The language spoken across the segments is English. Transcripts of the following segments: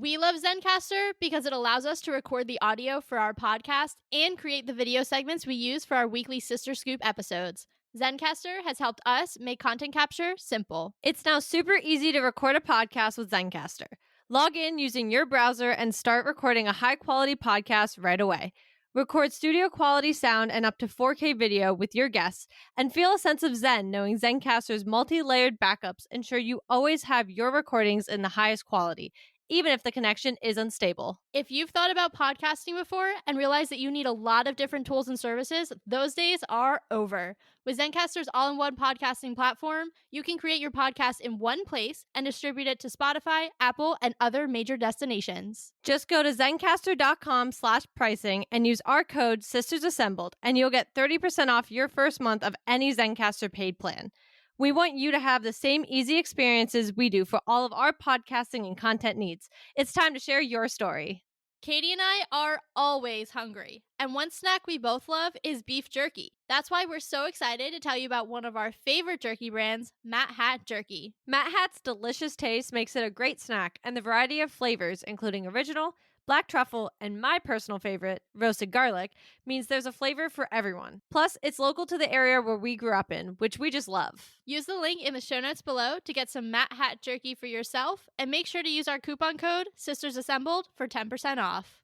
We love Zencaster because it allows us to record the audio for our podcast and create the video segments we use for our weekly Sister Scoop episodes. Zencaster has helped us make content capture simple. It's now super easy to record a podcast with Zencaster. Log in using your browser and start recording a high-quality podcast right away. Record studio quality sound and up to 4K video with your guests, and feel a sense of zen knowing Zencaster's multi-layered backups ensure you always have your recordings in the highest quality, even if the connection is unstable. If you've thought about podcasting before and realized that you need a lot of different tools and services, those days are over. With Zencaster's all-in-one podcasting platform, you can create your podcast in one place and distribute it to Spotify, Apple, and other major destinations. Just go to zencastr.com/pricing and use our code SistersAssembled, and you'll get 30% off your first month of any Zencaster paid plan. We want you to have the same easy experiences we do for all of our podcasting and content needs. It's time to share your story. Katie and I are always hungry, and one snack we both love is beef jerky. That's why we're so excited to tell you about one of our favorite jerky brands, Matt Hat Jerky. Matt Hat's delicious taste makes it a great snack, and the variety of flavors, including original, black truffle, and my personal favorite, roasted garlic, means there's a flavor for everyone. Plus, it's local to the area where we grew up in, which we just love. Use the link in the show notes below to get some Matt Hat Jerky for yourself, and make sure to use our coupon code SistersAssembled for 10% off.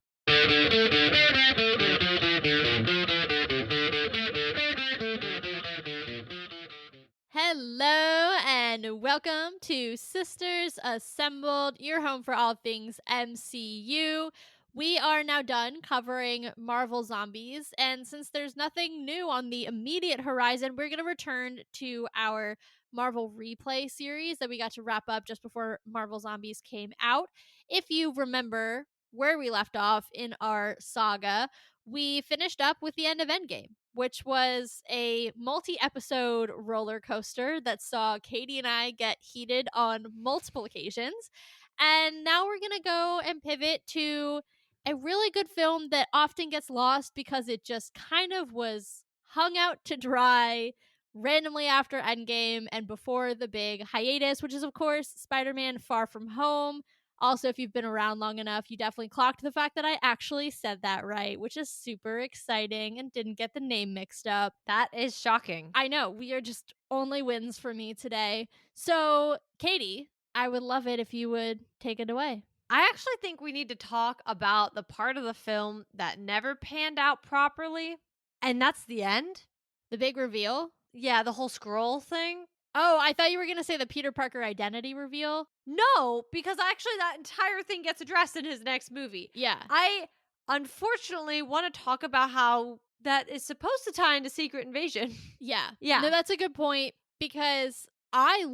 Hello and welcome to Sisters Assembled, your home for all things MCU. We are now done covering Marvel Zombies, and since there's nothing new on the immediate horizon, we're going to return to our Marvel Replay series that we got to wrap up just before Marvel Zombies came out. If you remember where we left off in our saga, we finished up with the end of Endgame, which was a multi-episode roller coaster that saw Katie and I get heated on multiple occasions. And now we're going to go and pivot to a really good film that often gets lost because it just kind of was hung out to dry randomly after Endgame and before the big hiatus, which is, of course, Spider-Man Far From Home. Also, if you've been around long enough, you definitely clocked the fact that I actually said that right, which is super exciting and didn't get the name mixed up. That is shocking. I know, we are just only wins for me today. So, Katie, I would love it if you would take it away. I actually think we need to talk about the part of the film that never panned out properly, and that's the end. The big reveal? Yeah, the whole scroll thing. Oh, I thought you were going to say the Peter Parker identity reveal. No, because actually that entire thing gets addressed in his next movie. Yeah. I unfortunately want to talk about how that is supposed to tie into Secret Invasion. Yeah. Yeah. No, that's a good point because I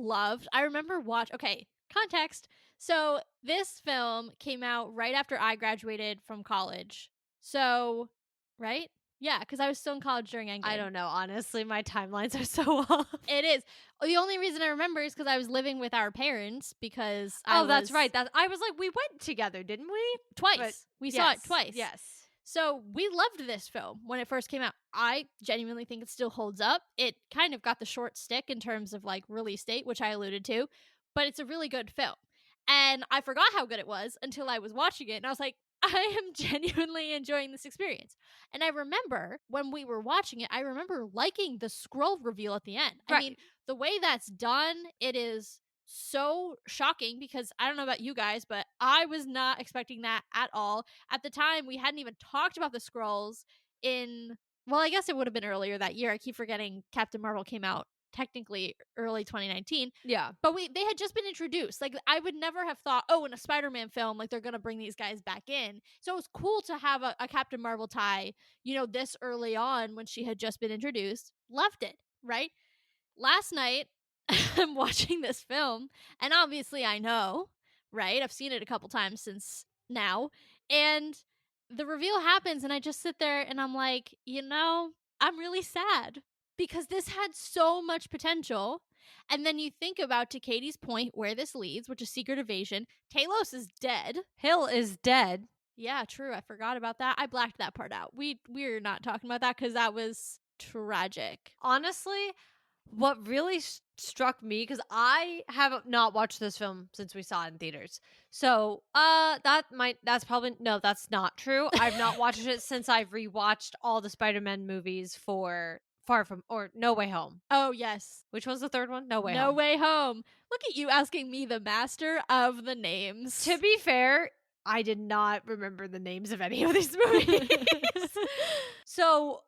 remember okay, context. So this film came out right after I graduated from college. So, right? Yeah, because I was still in college during Endgame. I don't know. Honestly, my timelines are so off. It is. The only reason I remember is because I was living with our parents because that's right. I was like, we went together, didn't we? Twice. We saw it twice. Yes. So we loved this film when it first came out. I genuinely think it still holds up. It kind of got the short stick in terms of like release date, which I alluded to, but it's a really good film. And I forgot how good it was until I was watching it, and I was like, I am genuinely enjoying this experience. And I remember when we were watching it, I remember liking the scroll reveal at the end. Right. I mean, the way that's done, it is so shocking because I don't know about you guys, but I was not expecting that at all. At the time, we hadn't even talked about the scrolls I guess it would have been earlier that year. I keep forgetting Captain Marvel came out technically early 2019. Yeah. But they had just been introduced. Like, I would never have thought, in a Spider-Man film, like, they're going to bring these guys back in. So it was cool to have a Captain Marvel tie, this early on when she had just been introduced. Loved it, right? Last night, I'm watching this film, and obviously I know, right? I've seen it a couple times since now. And the reveal happens, and I just sit there, and I'm like, I'm really sad. Because this had so much potential. And then you think about, to Katie's point, where this leads, which is Secret Invasion. Talos is dead. Hill is dead. Yeah, true. I forgot about that. I blacked that part out. We're not talking about that because that was tragic. Honestly, What really struck me, because I have not watched this film since we saw it in theaters. So, that's probably, no, that's not true. I've not watched it since I've rewatched all the Spider-Man movies for Far From or No Way Home. Oh, yes. Which was the third one? No Way No Home. Way Home. Look at you asking me, the master of the names. To be fair, I did not remember the names of any of these movies. So,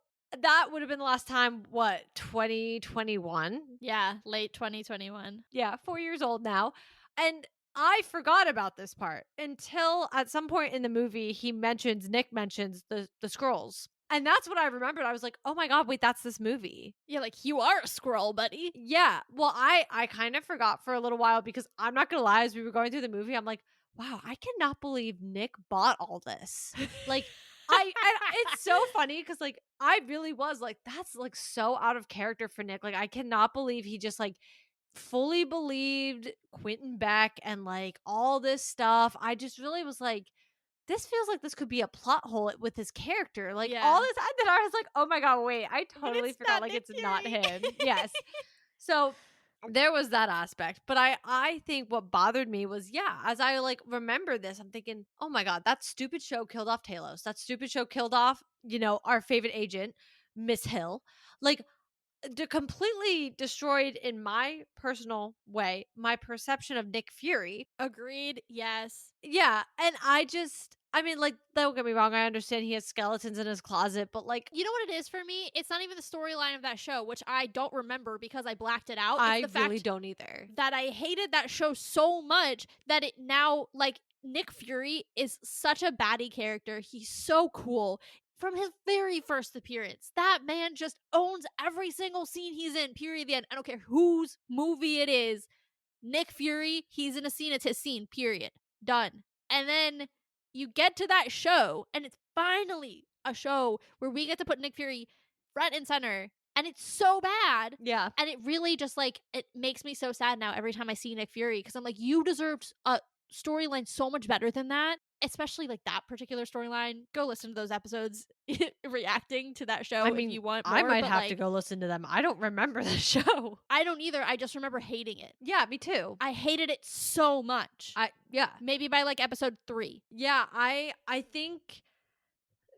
that would have been the last time, what, 2021? Yeah, late 2021. Yeah, 4 years old now. And I forgot about this part until at some point in the movie Nick mentions the scrolls. And that's what I remembered. I was like, "Oh my god, wait, that's this movie." Yeah, like, you are a squirrel, buddy. Yeah. Well, I kind of forgot for a little while because I'm not going to lie, as we were going through the movie, I'm like, "Wow, I cannot believe Nick bought all this." Like it's so funny cuz like I really was like that's like so out of character for Nick. Like I cannot believe he just like fully believed Quentin Beck and like all this stuff. I just really was like, this feels like this could be a plot hole with his character. Like all Yeah. this, and then I was like, oh my god, wait, I But totally it's forgot. not Like Nick it's not Fury. him. Yes. So there was that aspect. But I think what bothered me was, yeah, as I like remember this, I'm thinking, oh my god, that stupid show killed off Talos. That stupid show killed off, our favorite agent, Miss Hill. Like completely destroyed, in my personal way, my perception of Nick Fury. Agreed, yes. Yeah, and I mean, like, don't get me wrong, I understand he has skeletons in his closet, but like, You know what it is for me? It's not even the storyline of that show, which I don't remember because I blacked it out. It's I the really fact don't either. that I hated that show so much that it now, like, Nick Fury is such a baddie character. He's so cool. From his very first appearance, that man just owns every single scene he's in, period. The end. I don't care whose movie it is. Nick Fury, he's in a scene, it's his scene, period. Done. And then you get to that show, and it's finally a show where we get to put Nick Fury front and center, and it's so bad. Yeah. And it really just like, it makes me so sad now every time I see Nick Fury because I'm like, you deserved a storyline so much better than that. Especially like that particular storyline. Go listen to those episodes reacting to that show I if mean, you want more. I might but have to like, go listen to them. I don't remember the show. I don't either. I just remember hating it. Yeah, me too. I hated it so much. Yeah. Maybe by like episode 3. Yeah, I think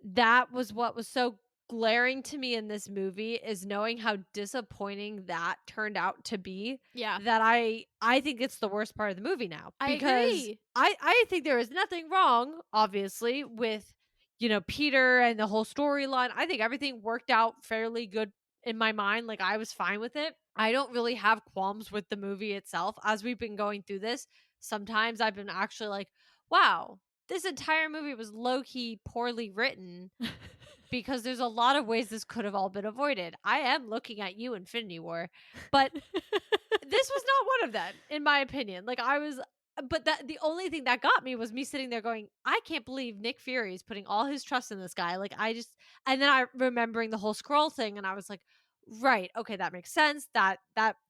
that was what was so glaring to me in this movie, is knowing how disappointing that turned out to be. Yeah. That I think it's the worst part of the movie now, I because agree. I think there is nothing wrong, obviously, with Peter and the whole storyline. I think everything worked out fairly good in my mind. Like I was fine with it. I don't really have qualms with the movie itself. As we've been going through this, sometimes I've been actually like, wow, this entire movie was low-key poorly written, because there's a lot of ways this could have all been avoided. I am looking at you, Infinity War, but this was not one of them, in my opinion. Like but that the only thing that got me was me sitting there going, I can't believe Nick Fury is putting all his trust in this guy. Like and then I remembering the whole scroll thing, and I was like, right, okay, that makes sense. That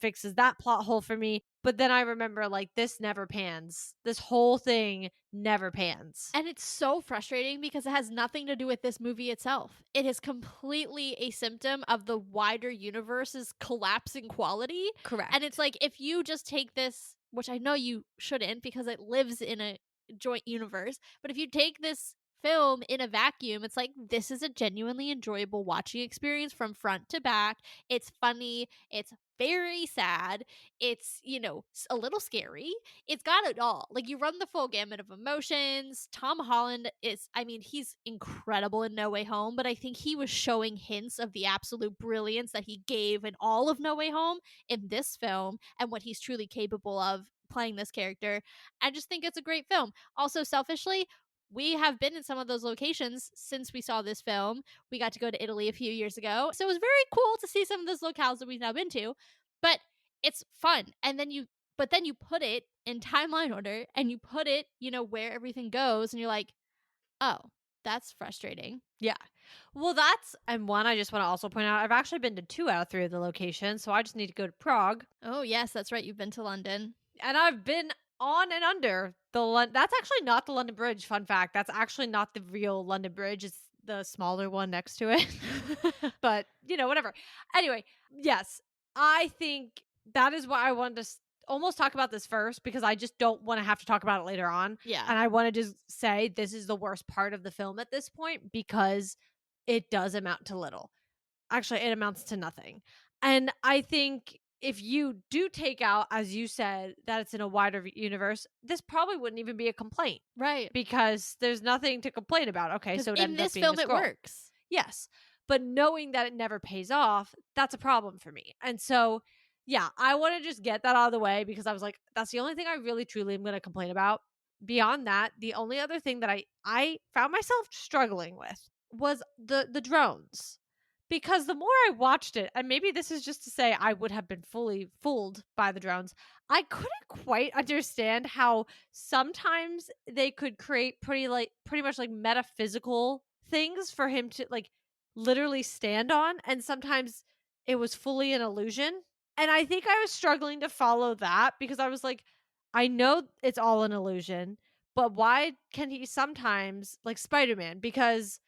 fixes that plot hole for me. But then I remember, like, this never pans. This whole thing never pans. And it's so frustrating because it has nothing to do with this movie itself. It is completely a symptom of the wider universe's collapsing quality. Correct. And it's like, if you just take this, which I know you shouldn't because it lives in a joint universe, but if you take this film in a vacuum, it's like, this is a genuinely enjoyable watching experience from front to back. It's funny. It's very sad. It's, a little scary. It's got it all. Like, you run the full gamut of emotions. Tom Holland he's incredible in No Way Home, but I think he was showing hints of the absolute brilliance that he gave in all of No Way Home in this film, and what he's truly capable of playing this character. I just think it's a great film. Also, selfishly, we have been in some of those locations since we saw this film. We got to go to Italy a few years ago. So it was very cool to see some of those locales that we've now been to. But it's fun. And then you put it in timeline order, and you put it, where everything goes, and you're like, oh, that's frustrating. Yeah. Well, and one I just want to also point out, I've actually been to 2 out of 3 of the locations, so I just need to go to Prague. Oh, yes, that's right. You've been to London. And I've been on and under that's actually not the London Bridge, fun fact. That's actually not the real London Bridge. It's the smaller one next to it. But, whatever. Anyway, yes, I think that is why I wanted to almost talk about this first because I just don't want to have to talk about it later on. Yeah. And I want to just say this is the worst part of the film at this point because it does amount to little. Actually, it amounts to nothing. And I think if you do take out, as you said, that it's in a wider universe, this probably wouldn't even be a complaint Right. because there's nothing to complain about. Okay, Because so it in ended up this being a film, it scroll. works. Yes. But knowing that it never pays off, that's a problem for me. And so, yeah, I want to just get that out of the way because I was like, that's the only thing I really truly am going to complain about. Beyond that, the only other thing that I found myself struggling with was the drones. Because the more I watched it, and maybe this is just to say I would have been fully fooled by the drones, I couldn't quite understand how sometimes they could create pretty much like metaphysical things for him to like literally stand on, and sometimes it was fully an illusion. And I think I was struggling to follow that because I was like, I know it's all an illusion, but why can he sometimes like Spider-Man? Because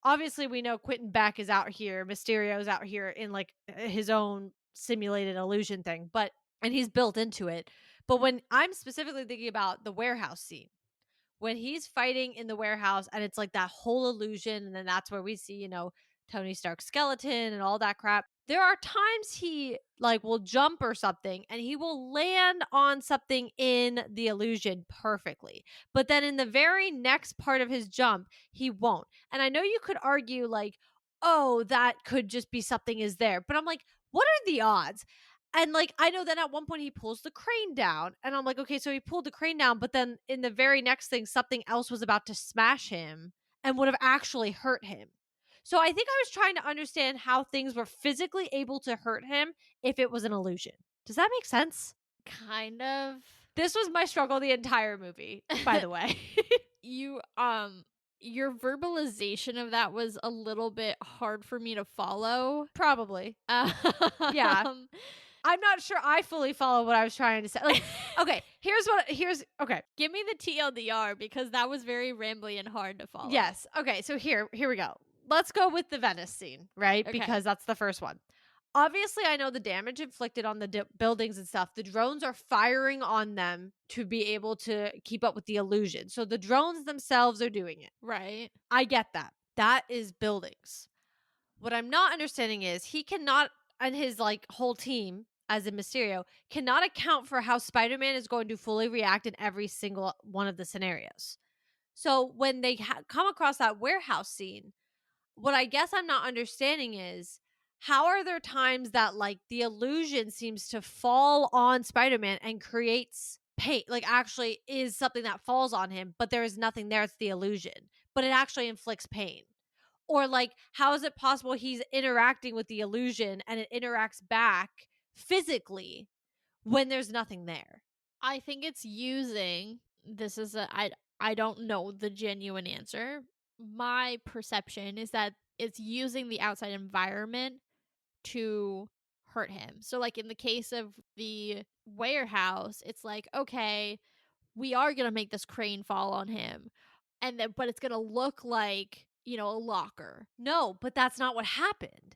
obviously we know Quentin Beck is out here, Mysterio's out here in like his own simulated illusion thing, but and he's built into it. But when I'm specifically thinking about the warehouse scene, when he's fighting in the warehouse and it's like that whole illusion, and then that's where we see, Tony Stark's skeleton and all that crap. There are times he like will jump or something and he will land on something in the illusion perfectly. But then in the very next part of his jump, he won't. And I know you could argue like, oh, that could just be something is there. But I'm like, what are the odds? And like I know then at one point he pulls the crane down and I'm like, okay, so he pulled the crane down, but then in the very next thing something else was about to smash him and would have actually hurt him. So I think I was trying to understand how things were physically able to hurt him if it was an illusion. Does that make sense? Kind of. This was my struggle the entire movie, by the way. You your verbalization of that was a little bit hard for me to follow. Probably. Um, Yeah. I'm not sure I fully follow what I was trying to say. Like, okay, here's okay. Give me the TLDR because that was very rambly and hard to follow. Yes. Okay, so here we go. Let's go with the Venice scene, right? Okay. Because that's the first one. Obviously, I know the damage inflicted on the buildings and stuff. The drones are firing on them to be able to keep up with the illusion. So the drones themselves are doing it. Right. I get that. That is buildings. What I'm not understanding is he cannot, and his like whole team, as in Mysterio, cannot account for how Spider-Man is going to fully react in every single one of the scenarios. So when they come across that warehouse scene, what I guess I'm not understanding is how are there times that like the illusion seems to fall on Spider-Man and creates pain, like actually is something that falls on him, but there is nothing there, it's the illusion, but it actually inflicts pain. Or like how is it possible he's interacting with the illusion and it interacts back physically when there's nothing there? I think it's using this is a I don't know the genuine answer. My perception is that it's using the outside environment to hurt him. So like in the case of the warehouse, it's like, okay, we are going to make this crane fall on him. And then but it's going to look like, a locker. No, but that's not what happened.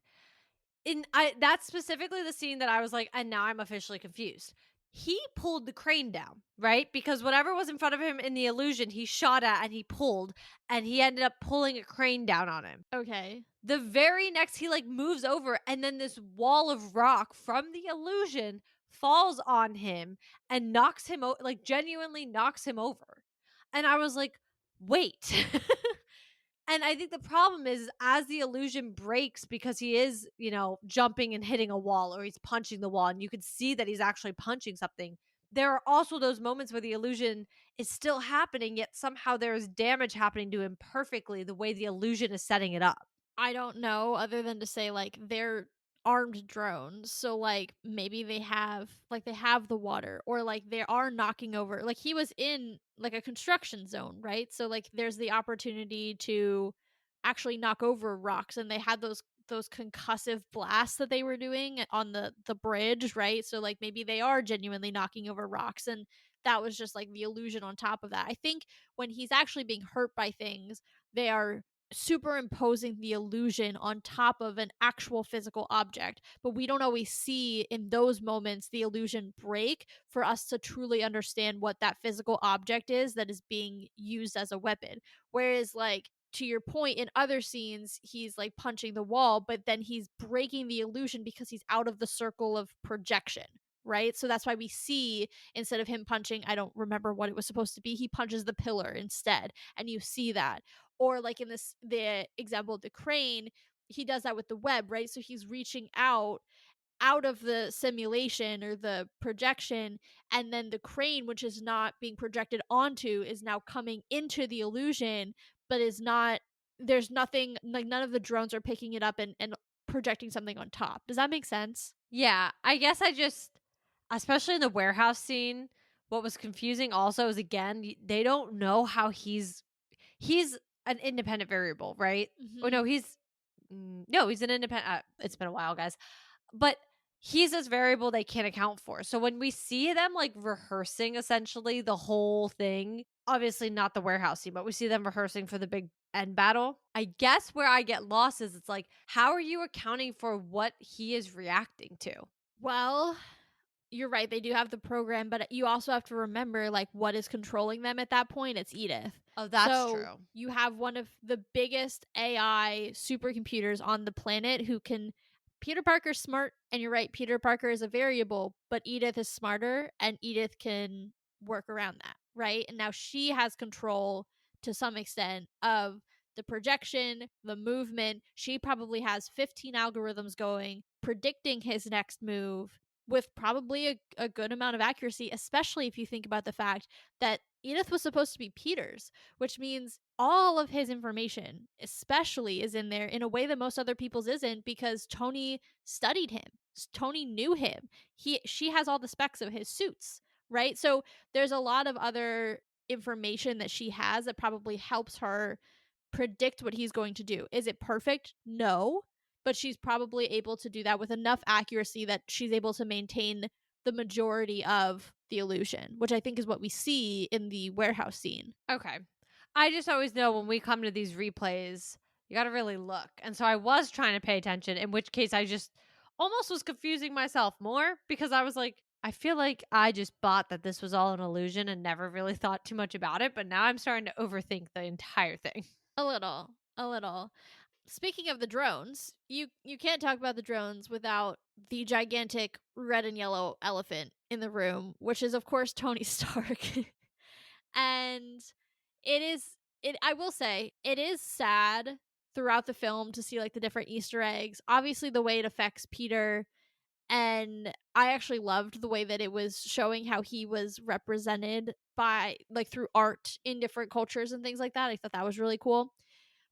That's specifically the scene that I was like, and now I'm officially confused. He pulled the crane down, right? Because whatever was in front of him in the illusion, he shot at and he pulled, and he ended up pulling a crane down on him. Okay. The very next, he like moves over, and then this wall of rock from the illusion falls on him and knocks him like genuinely knocks him over. And I was like, wait. And I think the problem is as the illusion breaks because he is, jumping and hitting a wall or he's punching the wall and you can see that he's actually punching something. There are also those moments where the illusion is still happening, yet somehow there is damage happening to him perfectly the way the illusion is setting it up. I don't know other than to say like they're armed drones. So like maybe they have the water or like they are knocking over. Like he was in like a construction zone, right? So like there's the opportunity to actually knock over rocks and they had those concussive blasts that they were doing on the bridge, right? So like maybe they are genuinely knocking over rocks and that was just like the illusion on top of that. I think when he's actually being hurt by things, they are superimposing the illusion on top of an actual physical object. But we don't always see in those moments the illusion break for us to truly understand what that physical object is that is being used as a weapon. Whereas, like, to your point, in other scenes, he's like punching the wall, but then he's breaking the illusion because he's out of the circle of projection. Right. So that's why we see, instead of him punching, I don't remember what it was supposed to be, he punches the pillar instead. And you see that. Or like in this the example of the crane, he does that with the web, right? So he's reaching out of the simulation or the projection, and then the crane, which is not being projected onto, is now coming into the illusion, but is not, there's nothing, like none of the drones are picking it up and projecting something on top. Does that make sense? Yeah, I guess I just, especially in the warehouse scene, what was confusing also is, again, they don't know how he's an independent variable, right? Oh Hmm. no, no, he's an independent. It's been a while, guys, but he's this variable they can't account for. So when we see them like rehearsing essentially the whole thing, obviously not the warehouse scene, but we see them rehearsing for the big end battle. I guess where I get lost is, it's like, how are you accounting for what he is reacting to? Well, you're right, they do have the program, but you also have to remember, like, what is controlling them at that point? It's Edith. Oh, that's So true. you have one of the biggest AI supercomputers on the planet who can. Peter Parker's smart, and you're right, Peter Parker is a variable, but Edith is smarter, and Edith can work around that, right? And now she has control to some extent of the projection, the movement. She probably has 15 algorithms going, predicting his next move with probably a good amount of accuracy, especially if you think about the fact that Edith was supposed to be Peter's, which means all of his information, especially, is in there in a way that most other people's isn't, because Tony studied him. Tony knew him. She has all the specs of his suits, right? So there's a lot of other information that she has that probably helps her predict what he's going to do. Is it perfect? No, but she's probably able to do that with enough accuracy that she's able to maintain the majority of the illusion, which I think is what we see in the warehouse scene. Okay. I just always know when we come to these replays, you got to really look. And so I was trying to pay attention, in which case I just almost was confusing myself more, because I was like, I feel like I just bought that this was all an illusion and never really thought too much about it. But now I'm starting to overthink the entire thing. A little, a little. Speaking of the drones, you can't talk about the drones without the gigantic red and yellow elephant in the room, which is of course Tony Stark. And it is it I will say it is sad throughout the film to see like the different Easter eggs. Obviously the way it affects Peter, and I actually loved the way that it was showing how he was represented by, like, through art in different cultures and things like that. I thought that was really cool.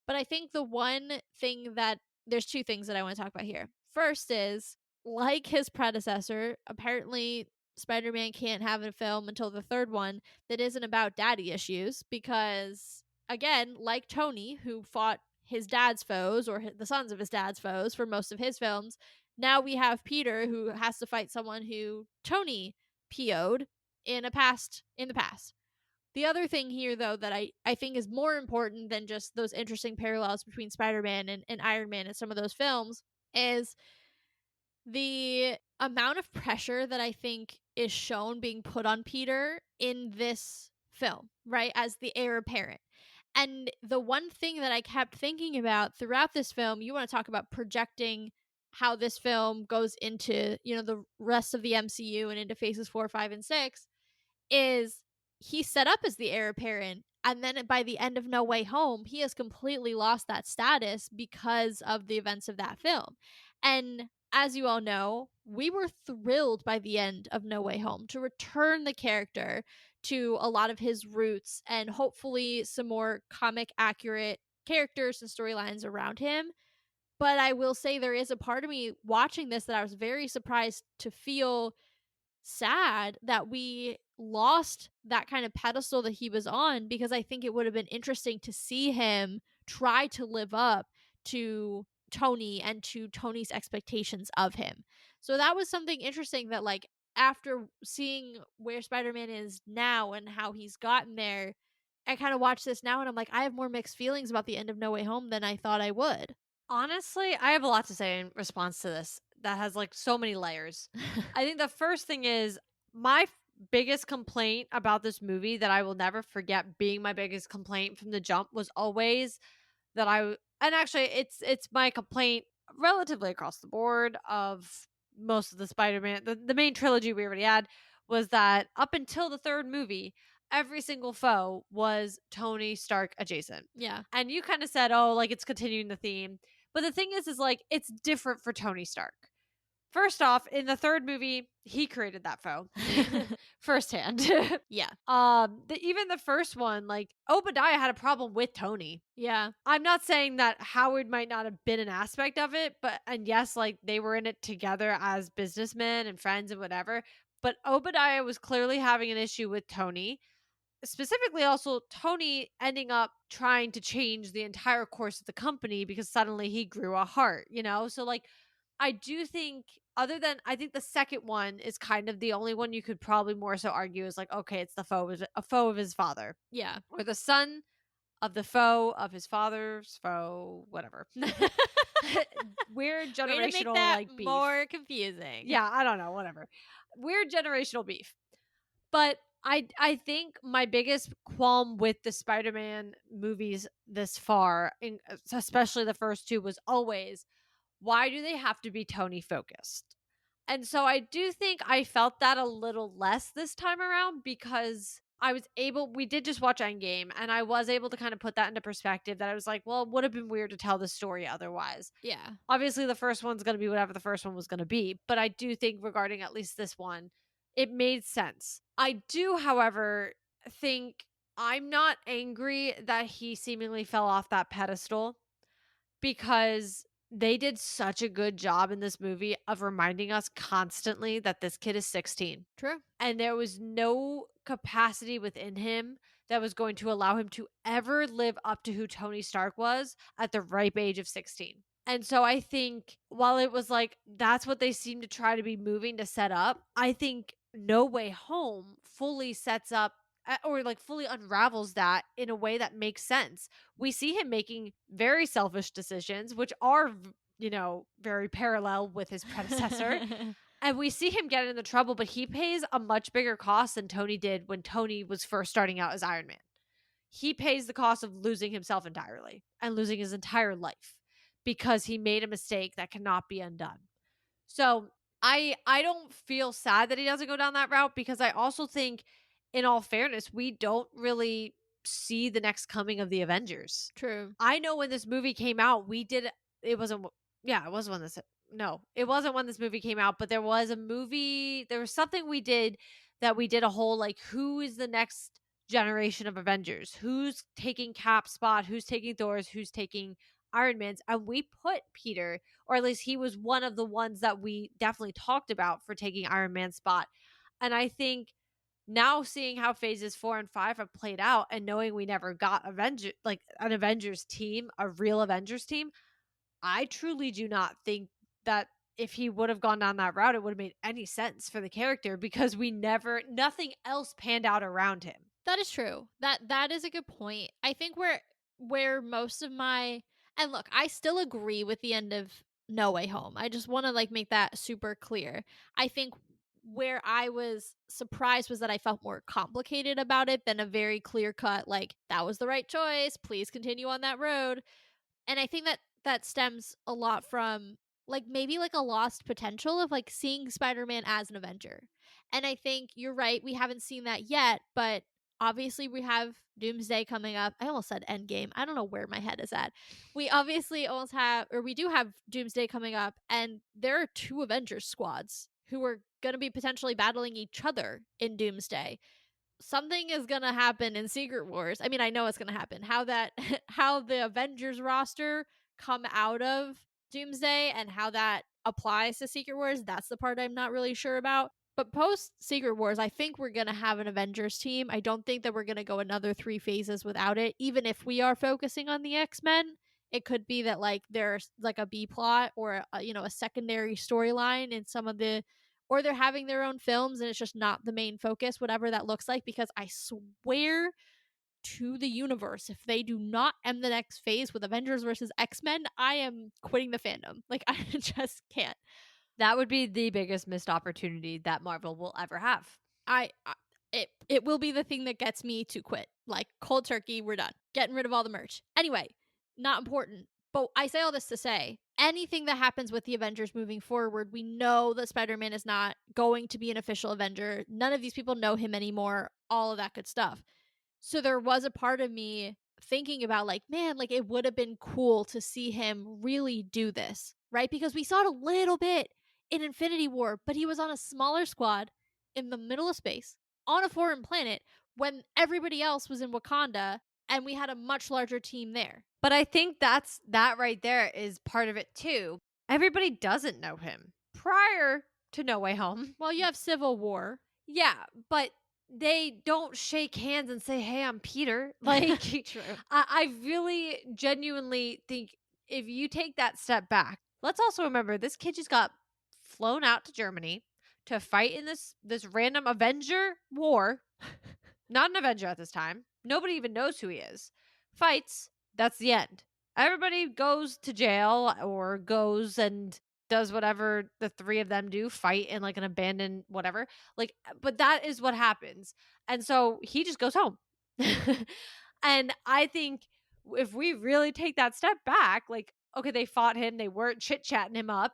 But I think the one thing that there's two things that I want to talk about here. First is, like his predecessor, apparently Spider-Man can't have a film until the third one that isn't about daddy issues, because again, like Tony, who fought his dad's foes or the sons of his dad's foes for most of his films, now we have Peter who has to fight someone who Tony PO'd in the past. The other thing here, though, that I think is more important than just those interesting parallels between Spider Man and Iron Man in some of those films is the amount of pressure that I think is shown being put on Peter in this film, right? As the heir apparent. And the one thing that I kept thinking about throughout this film, you want to talk about projecting how this film goes into, the rest of the MCU and into phases 4, 5, and 6, is he's set up as the heir apparent, and then by the end of No Way Home he has completely lost that status because of the events of that film. And as you all know, we were thrilled by the end of No Way Home to return the character to a lot of his roots and hopefully some more comic accurate characters and storylines around him. But I will say there is a part of me watching this that I was very surprised to feel sad that we lost that kind of pedestal that he was on, because I think it would have been interesting to see him try to live up to Tony and to Tony's expectations of him. So that was something interesting that, like, after seeing where Spider-Man is now and how he's gotten there, I kind of watch this now and I'm like, I have more mixed feelings about the end of No Way Home than I thought I would. Honestly, I have a lot to say in response to this that has like so many layers. I think the first thing is my biggest complaint about this movie that I will never forget being my biggest complaint from the jump was always that and actually it's my complaint relatively across the board of most of the Spider-Man the main trilogy we already had was that up until the third movie every single foe was Tony Stark adjacent. Yeah. And you kind of said, "Oh, like it's continuing the theme." But the thing is like it's different for Tony Stark. First off, in the third movie, he created that foe firsthand. Yeah. Even the first one, like Obadiah had a problem with Tony. Yeah. I'm not saying that Howard might not have been an aspect of it, but and yes, like they were in it together as businessmen and friends and whatever. But Obadiah was clearly having an issue with Tony. Specifically, also Tony ending up trying to change the entire course of the company because suddenly he grew a heart, you know? So, like, I do think, other than I think the second one is kind of the only one you could probably more so argue is like, okay, it's a foe of his father, Yeah. or the son of the foe of his father's foe, whatever. Weird Way to make generational that like beef. more confusing. Yeah, I don't know, whatever. Weird generational beef. But I think my biggest qualm with the Spider-Man movies this far, especially the first two, was always why do they have to be Tony focused? And so I do think I felt that a little less this time around because we did just watch Endgame and I was able to kind of put that into perspective that I was like, well, it would have been weird to tell the story otherwise. Yeah. Obviously, the first one's going to be whatever the first one was going to be, but I do think regarding at least this one, it made sense. I do, however, think I'm not angry that he seemingly fell off that pedestal because they did such a good job in this movie of reminding us constantly that this kid is 16 True. and there was no capacity within him that was going to allow him to ever live up to who Tony Stark was at the ripe age of 16. And so I think while it was like that's what they seem to try to be moving to set up, I think No Way Home fully sets up or like fully unravels that in a way that makes sense. We see him making very selfish decisions, which are, very parallel with his predecessor. And we see him get into trouble, but he pays a much bigger cost than Tony did when Tony was first starting out as Iron Man. He pays the cost of losing himself entirely and losing his entire life because he made a mistake that cannot be undone. So I don't feel sad that he doesn't go down that route because I also think, in all fairness, we don't really see the next coming of the Avengers. True. I know when this movie came out, we did it wasn't yeah, it was when this no, it wasn't when this movie came out, but there was a movie, there was something we did that we did a whole like who is the next generation of Avengers? Who's taking Cap's spot? Who's taking Thor's? Who's taking Iron Man's? And we put Peter, or at least he was one of the ones that we definitely talked about for taking Iron Man's spot. And I think now seeing how phases 4 and 5 have played out and knowing we never got an Avengers team, a real Avengers team, I truly do not think that if he would have gone down that route, it would have made any sense for the character because nothing else panned out around him. That is true. That is a good point. I think where most of my and look, I still agree with the end of No Way Home. I just want to like make that super clear. I think where I was surprised was that I felt more complicated about it than a very clear cut like that was the right choice. Please continue on that road. And I think that stems a lot from like maybe like a lost potential of like seeing Spider-Man as an Avenger. And I think you're right, we haven't seen that yet, but obviously we have Doomsday coming up. I almost said Endgame. I don't know where my head is at. We obviously almost have or we do have Doomsday coming up and there are two Avengers squads who are going to be potentially battling each other in Doomsday. Something is gonna happen in Secret Wars. I mean, I know it's gonna happen. How that how the Avengers roster come out of Doomsday and how that applies to Secret Wars, that's the part I'm not really sure about. But post Secret Wars, I think we're gonna have an Avengers team. I don't think that we're gonna go another 3 phases without it. Even if we are focusing on the X-Men, it could be that like there's like a B plot or a secondary storyline in some of the or they're having their own films and it's just not the main focus, whatever that looks like, because I swear to the universe if they do not end the next phase with Avengers versus X-Men, I am quitting the fandom. Like, I just can't. That would be the biggest missed opportunity that Marvel will ever have. I it will be the thing that gets me to quit. Like, cold turkey, we're done. Getting rid of all the merch. Anyway, not important. But I say all this to say, anything that happens with the Avengers moving forward, we know that Spider-Man is not going to be an official Avenger. None of these people know him anymore, all of that good stuff. So there was a part of me thinking about, like, man, like, it would have been cool to see him really do this, right? Because we saw it a little bit in Infinity War, but he was on a smaller squad in the middle of space on a foreign planet when everybody else was in Wakanda and we had a much larger team there. But I think that right there is part of it too. Everybody doesn't know him prior to No Way Home. Well, you have Civil War. Yeah, but they don't shake hands and say, "Hey, I'm Peter." Like, True. I really genuinely think if you take that step back, let's also remember this kid just got flown out to Germany to fight in this random Avenger war. Not an Avenger at this time. Nobody even knows who he is. Fights. That's the end. Everybody goes to jail or goes and does whatever the three of them do, fight in like an abandoned whatever. Like, but that is what happens. And so he just goes home. And I think if we really take that step back, like, okay, they fought him, they weren't chit chatting him up.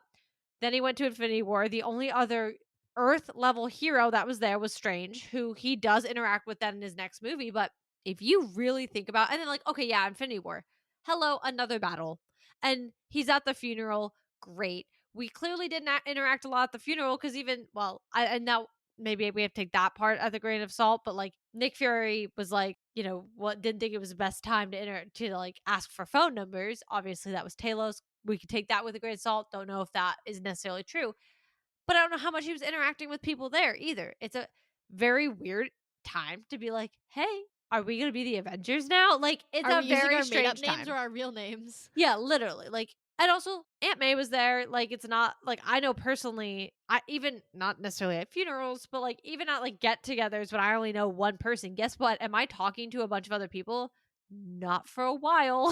Then he went to Infinity War. The only other Earth level hero that was there was Strange, who he does interact with that in his next movie. But if you really think about, and then like, okay, yeah, Infinity War. Hello, another battle. And he's at the funeral. Great. We clearly did not interact a lot at the funeral because even, well, and now maybe we have to take that part at the grain of salt, but like Nick Fury was like, what didn't think it was the best time to like ask for phone numbers. Obviously, that was Talos. We could take that with a grain of salt. Don't know if that is necessarily true. But I don't know how much he was interacting with people there either. It's a very weird time to be like, hey, are we going to be the Avengers now? Like, it's Are a we using very our made up strange names time. or our real names? Yeah, literally. Like, and also Aunt May was there. Like, it's not like I know personally, I even not necessarily at funerals, but like even at like get togethers when I only know one person. Guess what? Am I talking to a bunch of other people? Not for a while.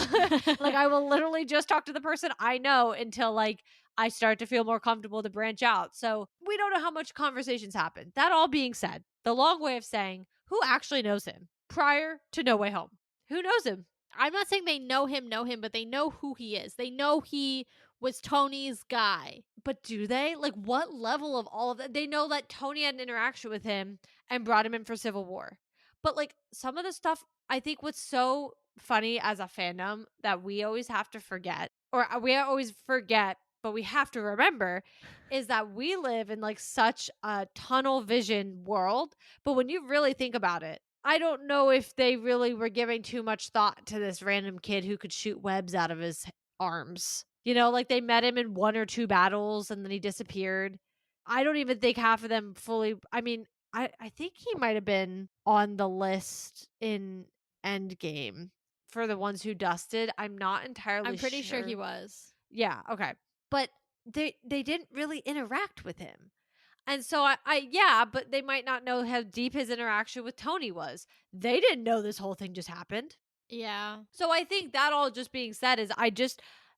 Like, I will literally just talk to the person I know until like I start to feel more comfortable to branch out. So we don't know how much conversations happen. That all being said, the long way of saying who actually knows him prior to No Way Home? Who knows him? I'm not saying they know him, but they know who he is. They know he was Tony's guy. But do they? Like, what level of all of that? They know that Tony had an interaction with him and brought him in for Civil War. But, like, some of the stuff, I think what's so funny as a fandom that we always have to forget, or we always forget, but we have to remember, is that we live in, like, such a tunnel vision world. But when you really think about it, I don't know if they really were giving too much thought to this random kid who could shoot webs out of his arms. Like they met him in one or two battles and then he disappeared. I don't even think half of them fully. I mean, I think he might have been on the list in Endgame for the ones who dusted. I'm not entirely I'm pretty sure he was. Yeah, okay. But they didn't really interact with him. And so yeah, but they might not know how deep his interaction with Tony was. They didn't know this whole thing just happened. Yeah. So I think that all just being said is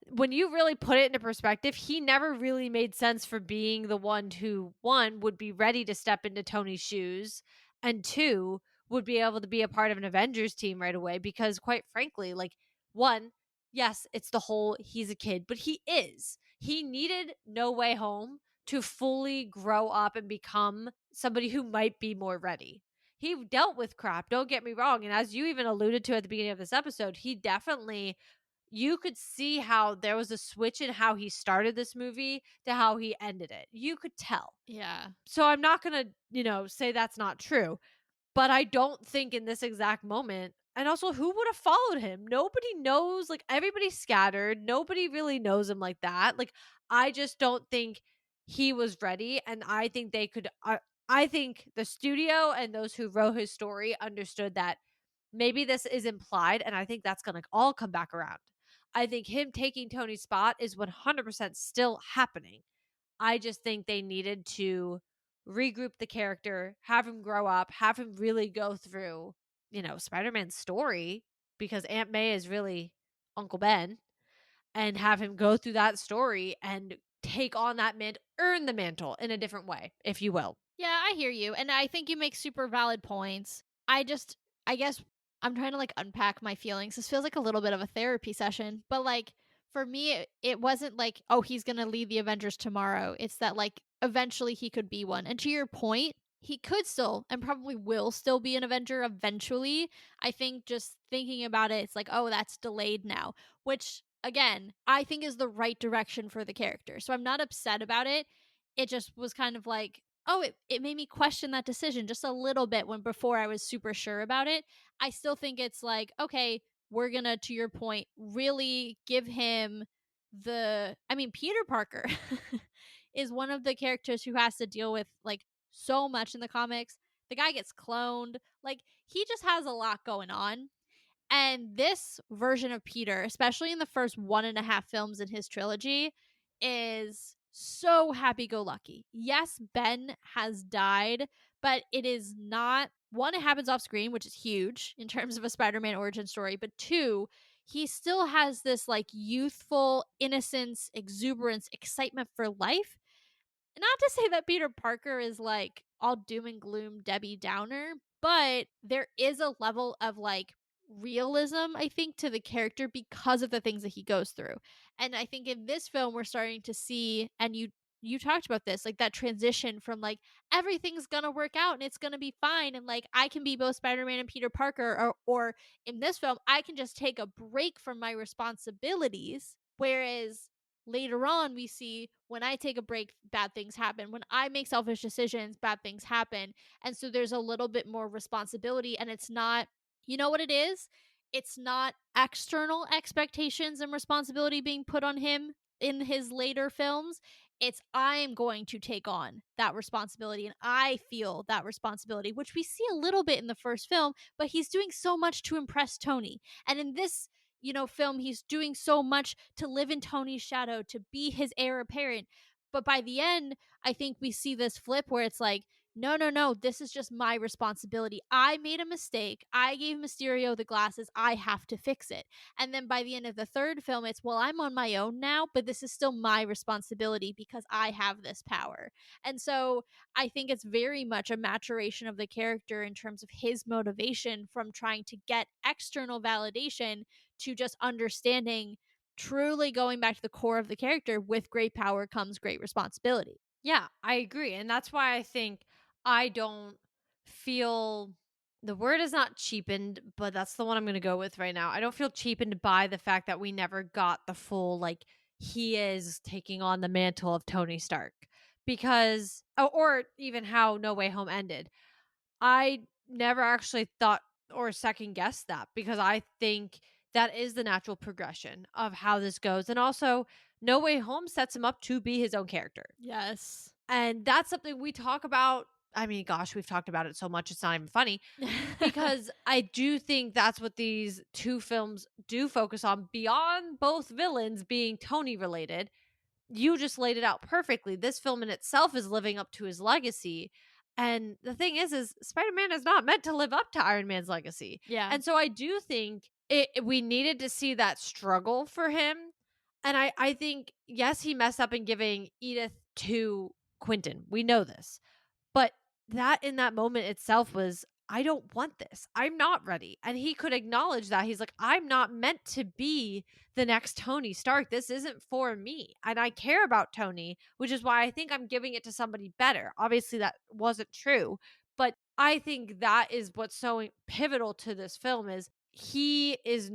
when you really put it into perspective, he never really made sense for being the one who, one, would be ready to step into Tony's shoes, and two, would be able to be a part of an Avengers team right away. Because quite frankly, like, one, yes, it's the whole he's a kid, but he is. He needed No Way Home to fully grow up and become somebody who might be more ready. He dealt with crap, don't get me wrong. And as you even alluded to at the beginning of this episode, he definitely, you could see how there was a switch in how he started this movie to how he ended it. You could tell. Yeah. So I'm not going to, say that's not true. But I don't think in this exact moment, and also who would have followed him? Nobody knows. Like, everybody's scattered. Nobody really knows him like that. Like, I just don't think he was ready. And I think they could, I think the studio and those who wrote his story understood that maybe this is implied. And I think that's going to all come back around. I think him taking Tony's spot is 100% still happening. I just think they needed to regroup the character, have him grow up, have him really go through, Spider-Man's story, because Aunt May is really Uncle Ben, and have him go through that story and take on that earn the mantle in a different way, if you will. Yeah, I hear you. And I think you make super valid points. I guess I'm trying to like unpack my feelings. This feels like a little bit of a therapy session, but like for me, it wasn't like, oh, he's going to lead the Avengers tomorrow. It's that like eventually he could be one. And to your point, he could still and probably will still be an Avenger eventually. I think just thinking about it, it's like, oh, that's delayed now, which again, I think is the right direction for the character. So I'm not upset about it. It just was kind of like, oh, it made me question that decision just a little bit when before I was super sure about it. I still think it's like, okay, we're gonna, to your point, really give him Peter Parker is one of the characters who has to deal with like so much in the comics. The guy gets cloned. Like he just has a lot going on. And this version of Peter, especially in the first 1.5 films in his trilogy, is so happy go lucky. Yes, Ben has died, but it is not one, it happens off screen, which is huge in terms of a Spider Man origin story, but two, he still has this like youthful innocence, exuberance, excitement for life. Not to say that Peter Parker is like all doom and gloom Debbie Downer, but there is a level of like realism, I think, to the character because of the things that he goes through. And I think in this film we're starting to see, and you talked about this, like that transition from like everything's gonna work out and it's gonna be fine, and like I can be both Spider-Man and Peter Parker, or in this film I can just take a break from my responsibilities, whereas later on we see when I take a break, bad things happen. When I make selfish decisions, bad things happen. And so there's a little bit more responsibility, and it's not, you know what it is? It's not external expectations and responsibility being put on him in his later films. It's I'm going to take on that responsibility and I feel that responsibility, which we see a little bit in the first film, but he's doing so much to impress Tony. And in this film, he's doing so much to live in Tony's shadow, to be his heir apparent. But by the end, I think we see this flip where it's like, no, no, no, this is just my responsibility. I made a mistake. I gave Mysterio the glasses. I have to fix it. And then by the end of the third film, it's, well, I'm on my own now, but this is still my responsibility because I have this power. And so I think it's very much a maturation of the character in terms of his motivation from trying to get external validation to just understanding, truly going back to the core of the character. With great power comes great responsibility. Yeah, I agree. And that's why I think I don't feel, the word is not cheapened, but that's the one I'm going to go with right now. I don't feel cheapened by the fact that we never got the full, like, he is taking on the mantle of Tony Stark, because, or even how No Way Home ended. I never actually thought or second guessed that, because I think that is the natural progression of how this goes. And also, No Way Home sets him up to be his own character. Yes. And that's something we talk about. I mean, gosh, we've talked about it so much, it's not even funny, because I do think that's what these two films do focus on, beyond both villains being Tony related. You just laid it out perfectly. This film in itself is living up to his legacy. And the thing is Spider-Man is not meant to live up to Iron Man's legacy. Yeah. And so I do think we needed to see that struggle for him. And I think, yes, he messed up in giving Edith to Quentin. We know this. But that in that moment itself was, I don't want this. I'm not ready. And he could acknowledge that. He's like, I'm not meant to be the next Tony Stark. This isn't for me. And I care about Tony, which is why I think I'm giving it to somebody better. Obviously, that wasn't true. But I think that is what's so pivotal to this film, is he is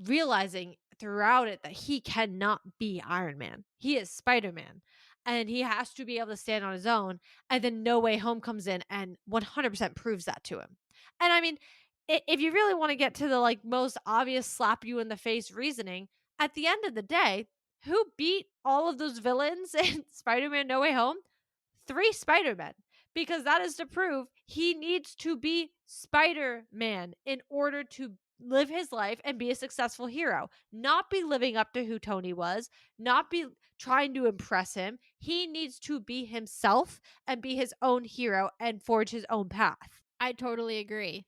realizing throughout it that he cannot be Iron Man. He is Spider-Man. And he has to be able to stand on his own. And then No Way Home comes in and 100% proves that to him. And I mean, if you really want to get to the like most obvious slap you in the face reasoning, at the end of the day, who beat all of those villains in Spider-Man No Way Home? 3 Spider-Men. Because that is to prove he needs to be Spider-Man in order to live his life and be a successful hero, not be living up to who Tony was, not be trying to impress him. He needs to be himself and be his own hero and forge his own path. I totally agree.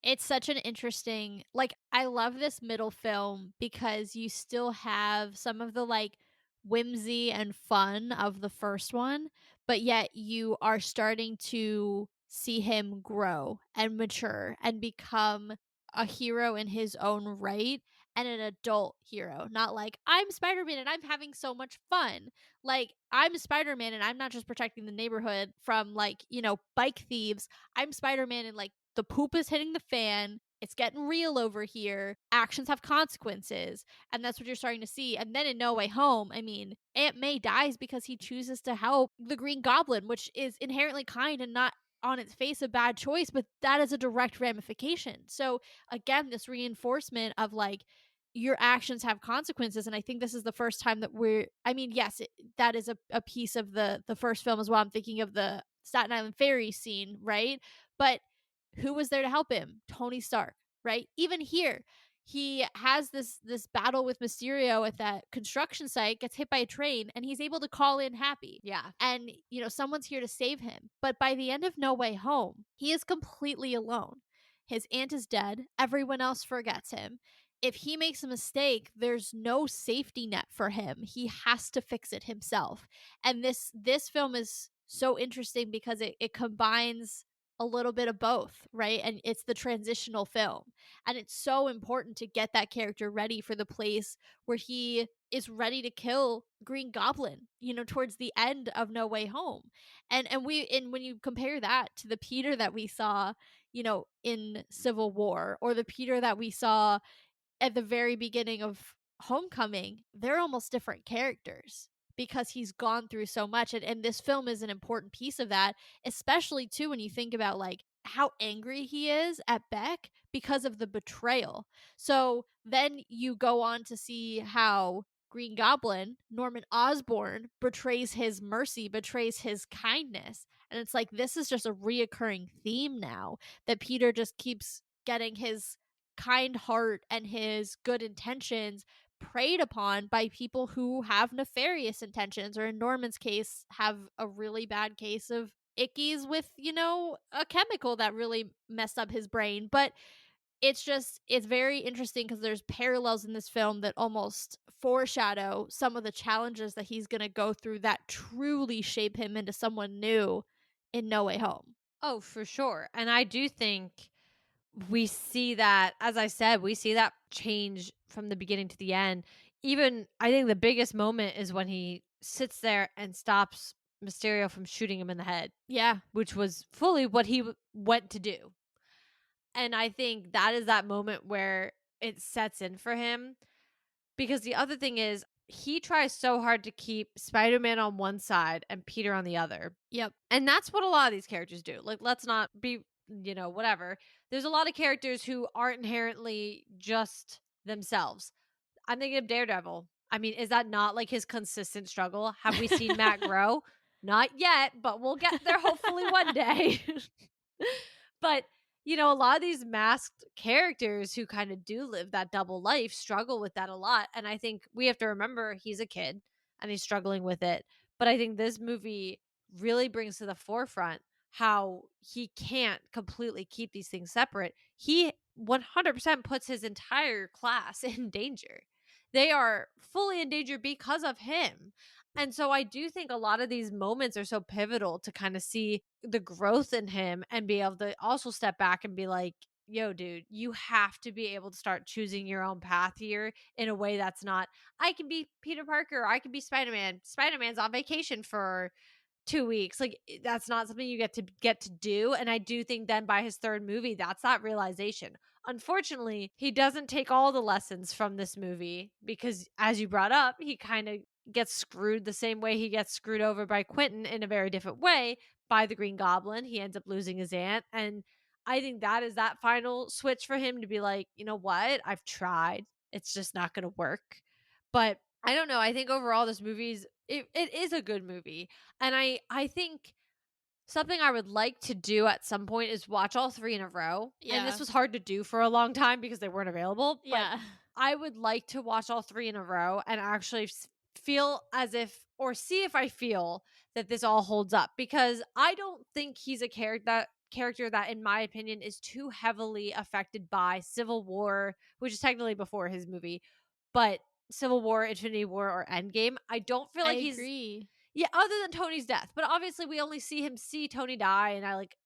It's such an interesting, like, I love this middle film because you still have some of the, like, whimsy and fun of the first one, but yet you are starting to see him grow and mature and become a hero in his own right and an adult hero. Not like, "I'm Spider-Man and I'm having so much fun." Like, "I'm Spider-Man and I'm not just protecting the neighborhood from, like, bike thieves. I'm Spider-Man and, like, the poop is hitting the fan. It's getting real over here. Actions have consequences." And that's what you're starting to see. And then in No Way Home, I mean, Aunt May dies because he chooses to help the Green Goblin, which is inherently kind and not on its face a bad choice, but that is a direct ramification. So again, this reinforcement of like, your actions have consequences. And I think this is the first time that I mean, yes, that is a piece of the first film as well. I'm thinking of the Staten Island Ferry scene, right? But who was there to help him? Tony Stark, right? Even here, he has this battle with Mysterio at that construction site, gets hit by a train, and he's able to call in Happy. Yeah. And someone's here to save him. But by the end of No Way Home, he is completely alone. His aunt is dead. Everyone else forgets him. If he makes a mistake, there's no safety net for him. He has to fix it himself. And this film is so interesting because it combines a little bit of both, right? And it's the transitional film. And it's so important to get that character ready for the place where he is ready to kill Green Goblin, towards the end of No Way Home. And when you compare that to the Peter that we saw, in Civil War, or the Peter that we saw at the very beginning of Homecoming, they're almost different characters because he's gone through so much. And this film is an important piece of that, especially too when you think about like how angry he is at Beck because of the betrayal. So then you go on to see how Green Goblin, Norman Osborn, betrays his mercy, betrays his kindness. And it's like this is just a reoccurring theme now that Peter just keeps getting his kind heart and his good intentions preyed upon by people who have nefarious intentions, or in Norman's case, have a really bad case of ickies with, a chemical that really messed up his brain. But it's very interesting because there's parallels in this film that almost foreshadow some of the challenges that he's going to go through that truly shape him into someone new in No Way Home. Oh, for sure. And I do think we see that, as I said, we see that change from the beginning to the end. Even I think the biggest moment is when he sits there and stops Mysterio from shooting him in the head, Yeah. which was fully what he went to do. And I think that is that moment where it sets in for him. Because the other thing is, he tries so hard to keep Spider Man on one side and Peter on the other. Yep. And that's what a lot of these characters do. Like, let's not be, whatever. There's a lot of characters who aren't inherently just themselves. I'm thinking of Daredevil. I mean, is that not like his consistent struggle? Have we seen Matt grow? Not yet, but we'll get there hopefully one day. But, a lot of these masked characters who kind of do live that double life struggle with that a lot. And I think we have to remember he's a kid and he's struggling with it. But I think this movie really brings to the forefront how he can't completely keep these things separate. He 100% puts his entire class in danger. They are fully in danger because of him. And so I do think a lot of these moments are so pivotal to kind of see the growth in him and be able to also step back and be like, yo, dude, you have to be able to start choosing your own path here in a way that's not, I can be Peter Parker, I can be Spider Man. Spider Man's on vacation for 2 weeks. Like, that's not something you get to do. And I do think then by his third movie, that's that realization. Unfortunately, he doesn't take all the lessons from this movie because, as you brought up, he kind of gets screwed the same way he gets screwed over by Quentin in a very different way by the Green Goblin. He ends up losing his aunt. And I think that is that final switch for him to be like, you know what? I've tried. It's just not going to work. But I don't know. I think overall this movie's it is a good movie. And I think something I would like to do at some point is watch all three in a row. And Yeah. this was hard to do for a long time because they weren't available. But Yeah. I would like to watch all three in a row and actually feel as if, or see if I feel that this all holds up, because I don't think he's a character that character that, in my opinion, is too heavily affected by Civil War, which is technically before his movie, but Civil War, Infinity War, or Endgame. I don't feel I like he's agree. yeah, other than Tony's death. But obviously we only see Tony die and I like,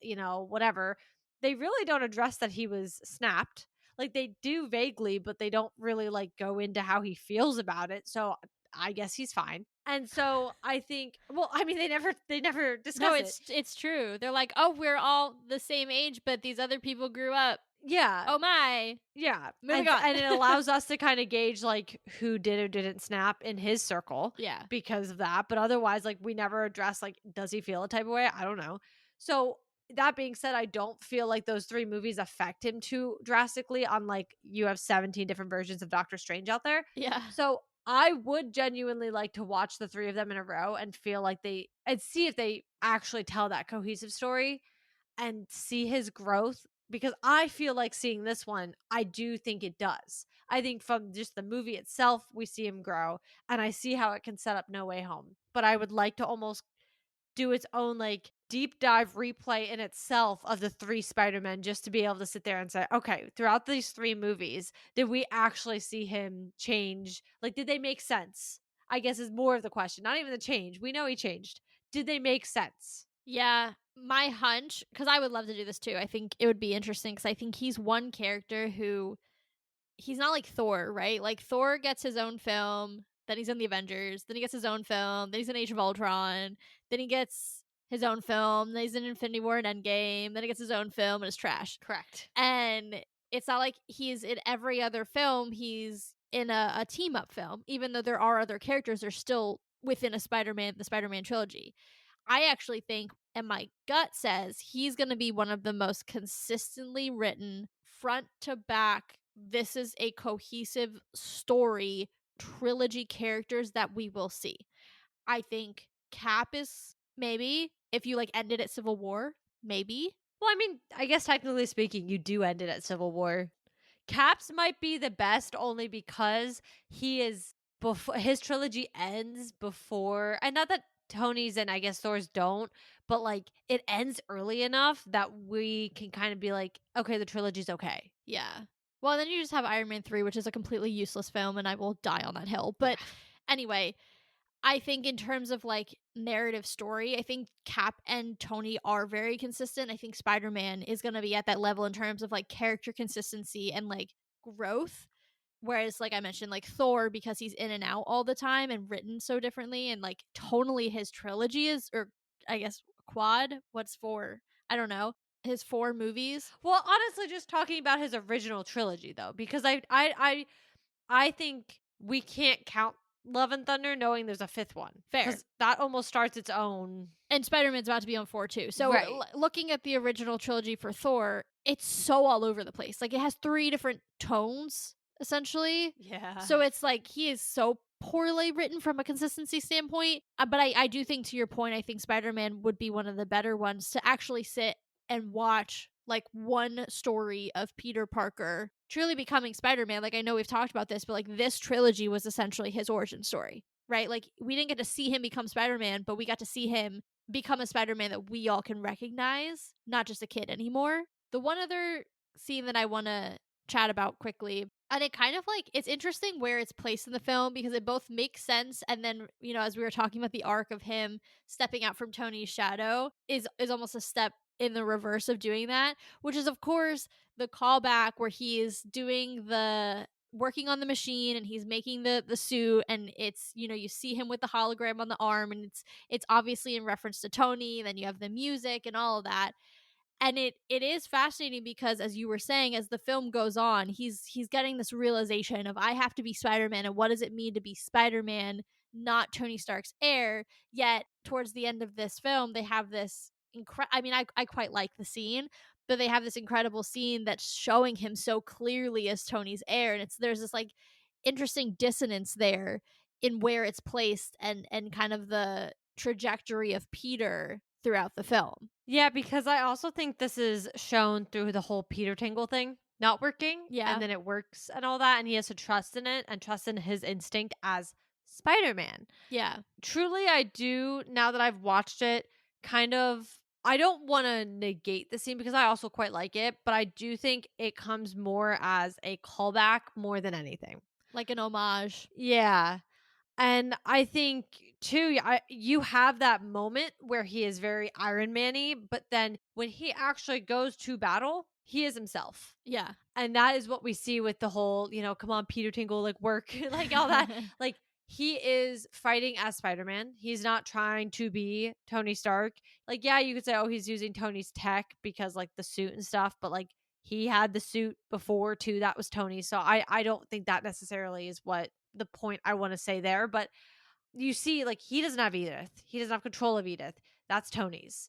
whatever. They really don't address that he was snapped. Like they do vaguely, but they don't really like go into how he feels about it. So I guess he's fine. And so I think well, I mean they never No, discuss it. it's true. They're like, "Oh, we're all the same age, but these other people grew up." Yeah. Oh my. Yeah. Moving on. And it allows us to kind of gauge like who did or didn't snap in his circle Yeah. because of that. But otherwise, like we never address like does he feel a type of way? I don't know. So that being said, I don't feel like those three movies affect him too drastically, unlike you have 17 different versions of Doctor Strange out there. Yeah. So I would genuinely like to watch the three of them in a row and feel like they and see if they actually tell that cohesive story and see his growth because I feel like seeing this one, I do think it does. I think from just the movie itself, we see him grow, and I see how it can set up No Way Home. But I would like to almost do its own like deep dive replay in itself of the three Spider-Men just to be able to sit there and say, okay, throughout these three movies, did we actually see him change? Like, did they make sense? I guess is more of the question. Not even the change. We know he changed. Did they make sense? Yeah. My hunch, because I would love to do this too. I think it would be interesting because I think he's one character who he's not like Thor, right? Like Thor gets his own film, then he's in the Avengers, then he gets his own film, then he's in Age of Ultron, then he gets his own film, then he's in Infinity War and Endgame, then he gets his own film and it's trash. Correct. And it's not like he's in every other film, he's in a team up film. Even though there are other characters, they're still within the Spider Man trilogy. I actually think, and my gut says, he's going to be one of the most consistently written, front to back. This is a cohesive story, trilogy characters that we will see. I think Cap is maybe, if you like ended at Civil War, maybe. Well, I mean, I guess technically speaking, you do end it at Civil War. Caps might be the best only because he is before his trilogy ends before, and not that Tony's and I guess Thor's don't, but like it ends early enough that we can kind of be like, okay, the trilogy's okay. Yeah. Well, then you just have Iron Man 3, which is a completely useless film, and I will die on that hill. But anyway, I think in terms of like narrative story, I think Cap and Tony are very consistent. I think Spider-Man is going to be at that level in terms of like character consistency and like growth. Whereas, like I mentioned, like Thor, because he's in and out all the time and written so differently, and like tonally his trilogy is, or I guess quad, what's four? I don't know. His four movies. Well, honestly, just talking about his original trilogy though, because I think we can't count Love and Thunder knowing there's a fifth one. Fair. Because that almost starts its own. And Spider-Man's about to be on 4 too. So Right. looking at the original trilogy for Thor, it's so all over the place. Like it has 3 different tones essentially. Yeah. So it's like he is so poorly written from a consistency standpoint. But I do think, to your point, I think Spider-Man would be one of the better ones to actually sit and watch like one story of Peter Parker truly becoming Spider-Man. Like I know we've talked about this, but like this trilogy was essentially his origin story, right? Like we didn't get to see him become Spider-Man, but we got to see him become a Spider-Man that we all can recognize, not just a kid anymore. The one other scene that I want to chat about quickly, and it kind of like it's interesting where it's placed in the film because it both makes sense, and then as we were talking about the arc of him stepping out from Tony's shadow is almost a step in the reverse of doing that, which is of course the callback where he is doing the working on the machine and he's making the suit, and it's you see him with the hologram on the arm, and it's obviously in reference to Tony, and then you have the music and all of that. And it is fascinating because, as you were saying, as the film goes on, he's getting this realization of I have to be Spider-Man, and what does it mean to be Spider-Man, not Tony Stark's heir. Yet towards the end of this film they have this I quite like the scene, but they have this incredible scene that's showing him so clearly as Tony's heir, and there's this like interesting dissonance there in where it's placed and kind of the trajectory of Peter throughout the film. Yeah, because I also think this is shown through the whole Peter Tingle thing not working. Yeah. And then it works and all that. And he has to trust in it and trust in his instinct as Spider Man. Yeah. Truly, I do, now that I've watched it, kind of I don't want to negate the scene because I also quite like it, but I do think it comes more as a callback more than anything. Like an homage. Yeah. And I think too, you have that moment where he is very Iron Man-y, but then when he actually goes to battle, he is himself. Yeah. And that is what we see with the whole, come on, Peter Tingle, like work, like all that. Like he is fighting as Spider-Man. He's not trying to be Tony Stark. Like, yeah, you could say, oh, he's using Tony's tech because like the suit and stuff, but like he had the suit before too. That was Tony. So I don't think that necessarily is what the point I want to say there. But you see, like, he doesn't have Edith. He doesn't have control of Edith. That's Tony's.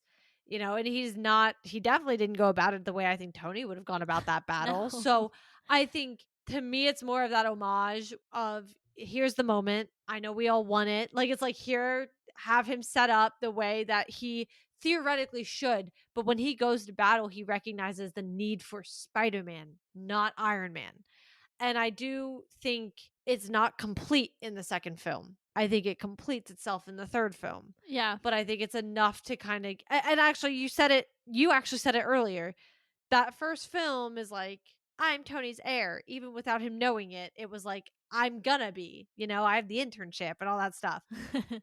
And he definitely didn't go about it the way I think Tony would have gone about that battle. No. So I think to me, it's more of that homage of here's the moment. I know we all want it. Like, it's like, here, have him set up the way that he theoretically should. But when he goes to battle, he recognizes the need for Spider Man, not Iron Man. And I do think it's not complete in the second film. I think it completes itself in the third film. Yeah. But I think it's enough to kind of and actually you actually said it earlier. That first film is like I'm Tony's heir even without him knowing it. It was like I'm gonna be, I have the internship and all that stuff.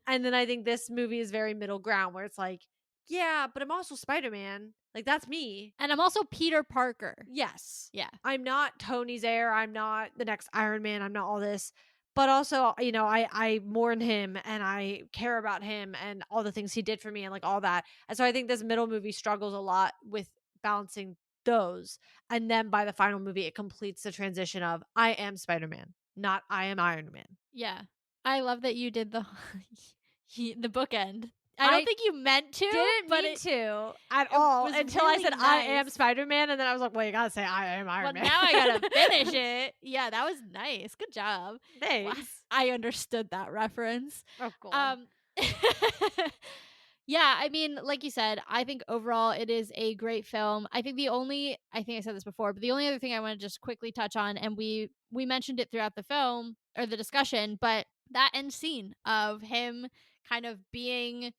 And then I think this movie is very middle ground where it's like, yeah, but I'm also Spider-Man. Like that's me. And I'm also Peter Parker. Yes. Yeah. I'm not Tony's heir. I'm not the next Iron Man. I'm not all this. But also, I mourn him and I care about him and all the things he did for me and like all that. And so I think this middle movie struggles a lot with balancing those. And then by the final movie, it completes the transition of I am Spider-Man, not I am Iron Man. Yeah. I love that you did the the bookend. I don't I think you meant to, Didn't but mean to at it all was until I really said I am nice. Spider-Man. And then I was like, well, you gotta say I am Iron Well, Man. now I gotta finish it. Yeah, that was nice. Good job. Well, Thanks. I understood that reference. Oh, God. Um, yeah, I mean, like you said, I think overall it is a great film. I think I said this before, but the only other thing I want to just quickly touch on, and we mentioned it throughout the film or the discussion, but that end scene of him kind of being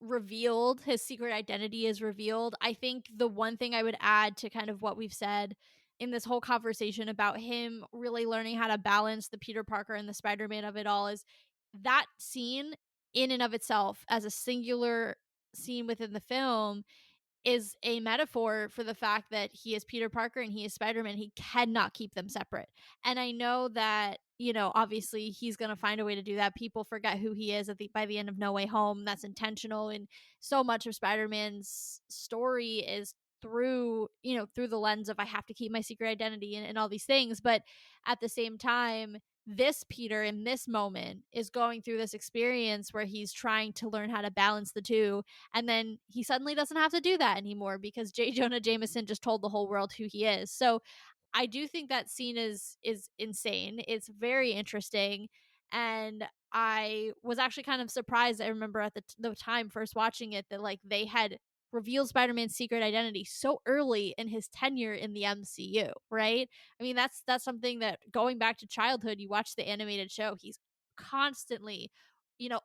revealed, his secret identity is revealed. I think the one thing I would add to kind of what we've said in this whole conversation about him really learning how to balance the Peter Parker and the Spider-Man of it all is that scene in and of itself as a singular scene within the film is a metaphor for the fact that he is Peter Parker and he is Spider-Man. He cannot keep them separate. And I know that, obviously he's going to find a way to do that. People forget who he is by the end of No Way Home. That's intentional. And so much of Spider-Man's story is through the lens of I have to keep my secret identity and all these things. But at the same time, this Peter in this moment is going through this experience where he's trying to learn how to balance the two, and then he suddenly doesn't have to do that anymore because J. Jonah Jameson just told the whole world who he is. So I do think that scene is insane. It's very interesting, and I was actually kind of surprised. I remember at the time first watching it that like they had revealed Spider-Man's secret identity so early in his tenure in the MCU, right? I mean, that's something that going back to childhood, you watch the animated show, he's constantly,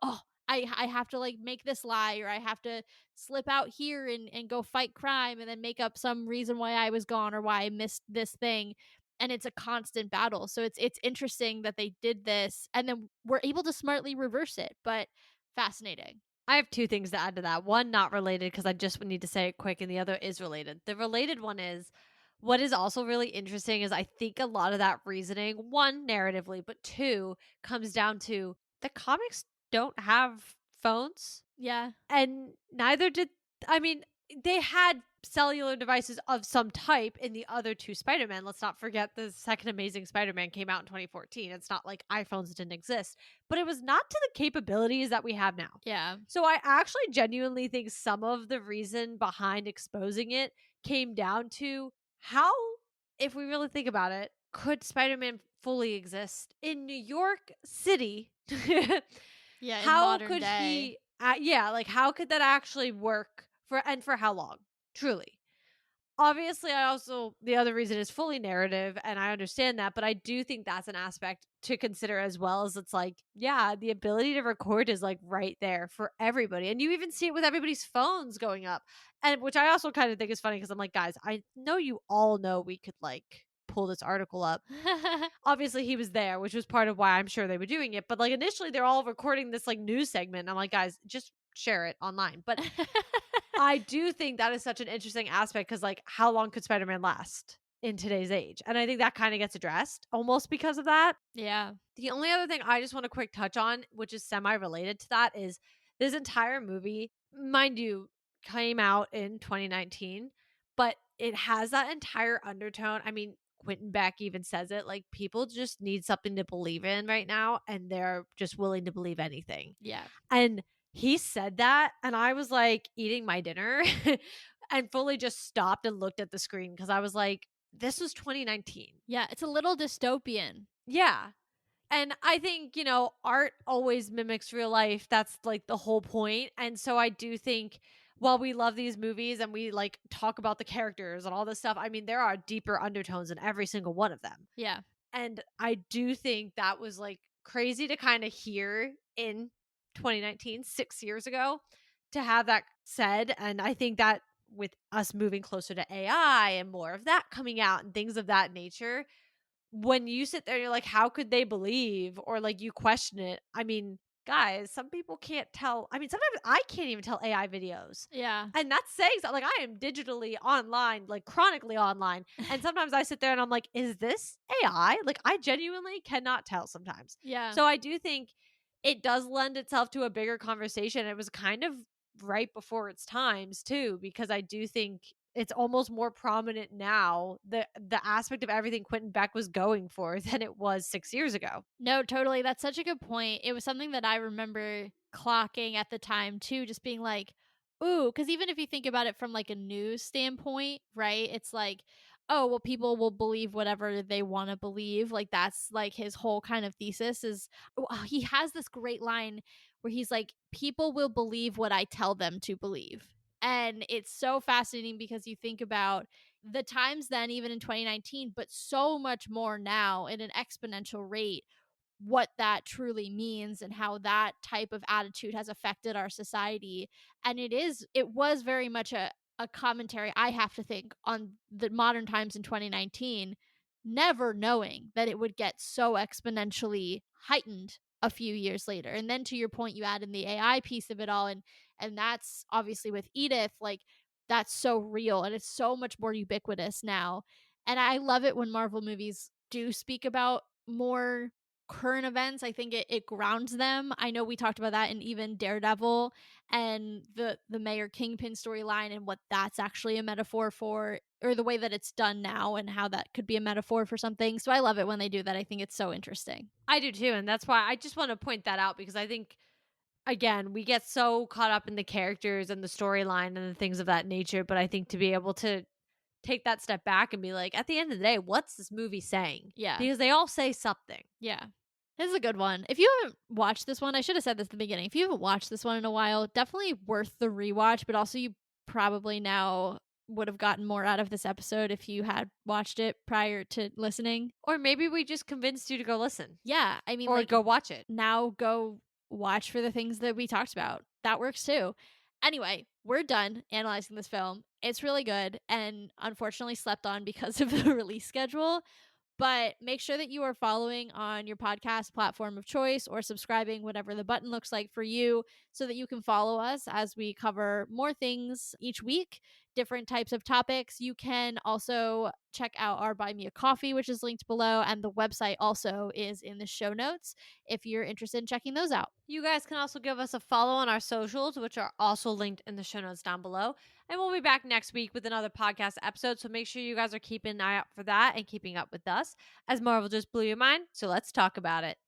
oh, I have to like make this lie or I have to slip out here and go fight crime and then make up some reason why I was gone or why I missed this thing. And it's a constant battle. So it's interesting that they did this and then we're able to smartly reverse it, but fascinating. I have two things to add to that. One, not related because I just need to say it quick, and the other is related. The related one is what is also really interesting is I think a lot of that reasoning, one, narratively, but two, comes down to the comics don't have phones, Yeah. and neither did, I mean, they had cellular devices of some type in the other two Spider-Man. Let's not forget the second Amazing Spider-Man came out in 2014. It's not like iPhones didn't exist, but it was not to the capabilities that we have now. Yeah. So I actually genuinely think some of the reason behind exposing it came down to how, if we really think about it, could Spider-Man fully exist in New York City? Yeah, in How modern could day. he like how could that actually work for how long? Truly. Obviously, I also the other reason is fully narrative, and I understand that, but I do think that's an aspect to consider as well. As it's like, yeah, the ability to record is like right there for everybody, and you even see it with everybody's phones going up, and which I also kind of think is funny because I'm like, guys, I know you all know we could like pull this article up. Obviously, he was there, which was part of why I'm sure they were doing it. But like initially, they're all recording this like news segment, and I'm like, guys, just share it online. But I do think that is such an interesting aspect because, like, how long could Spider-Man last in today's age? And I think that kind of gets addressed almost because of that. Yeah. The only other thing I just want to quick touch on, which is semi-related to that, is this entire movie, mind you, came out in 2019, but it has that entire undertone. I mean, Quentin Beck even says it, like people just need something to believe in right now, and they're just willing to believe anything. Yeah. And he said that, and I was, like, eating my dinner and fully just stopped and looked at the screen because I was like, "This was 2019." Yeah, it's a little dystopian. Yeah, and I think, art always mimics real life, that's, like, the whole point, and so I do think while we love these movies and we, like, talk about the characters and all this stuff, I mean, there are deeper undertones in every single one of them. Yeah. And I do think that was, like, crazy to kinda hear in 2019, 6 years ago, to have that said, and I think that with us moving closer to AI and more of that coming out and things of that nature, when you sit there, you're like, "How could they believe?" Or, like, you question it. I mean, guys, some people can't tell I mean, sometimes I can't even tell AI videos. Yeah. And that's saying something. Like, I am digitally online, like, chronically online, and sometimes I sit there and I'm like, "Is this AI?" Like, I genuinely cannot tell sometimes. Yeah. So, I do think it does lend itself to a bigger conversation. It was kind of right before its times too, because I do think it's almost more prominent now, the aspect of everything Quentin Beck was going for than it was 6 years ago. No, totally. That's such a good point. It was something that I remember clocking at the time too, just being like, ooh, because even if you think about it from like a news standpoint, right? It's like, oh, well, people will believe whatever they want to believe. Like that's like his whole kind of thesis is he has this great line where he's like, people will believe what I tell them to believe. And it's so fascinating because you think about the times then, even in 2019, but so much more now at an exponential rate what that truly means and how that type of attitude has affected our society. And it was very much a commentary, I have to think, on the modern times in 2019, never knowing that it would get so exponentially heightened a few years later. And then to your point, you add in the AI piece of it all, and that's obviously with Edith, like that's so real and it's so much more ubiquitous now. And I love it when Marvel movies do speak about more current events. I think it grounds them. I know we talked about that in even Daredevil and the Mayor Kingpin storyline and what that's actually a metaphor for, or the way that it's done now and how that could be a metaphor for something. So I love it when they do that. I think it's so interesting. I do too, and that's why I just want to point that out because I think again, we get so caught up in the characters and the storyline and the things of that nature, but I think to be able to take that step back and be like, at the end of the day, what's this movie saying? Yeah. Because they all say something. Yeah. This is a good one. If you haven't watched this one, I should have said this at the beginning. If you haven't watched this one in a while, definitely worth the rewatch, but also you probably now would have gotten more out of this episode if you had watched it prior to listening. Or maybe we just convinced you to go listen Yeah, I mean, or like go watch it. now go watch for the things that we talked about. That works too. Anyway, we're done analyzing this film. It's really good and unfortunately slept on because of the release schedule. But make sure that you are following on your podcast platform of choice or subscribing, whatever the button looks like for you, so that you can follow us as we cover more things each week, different types of topics. You can also check out our Buy Me a Coffee, which is linked below, and the website also is in the show notes if you're interested in checking those out. You guys can also give us a follow on our socials, which are also linked in the show notes down below. And we'll be back next week with another podcast episode. So make sure you guys are keeping an eye out for that and keeping up with us as Marvel just blew your mind. So let's talk about it.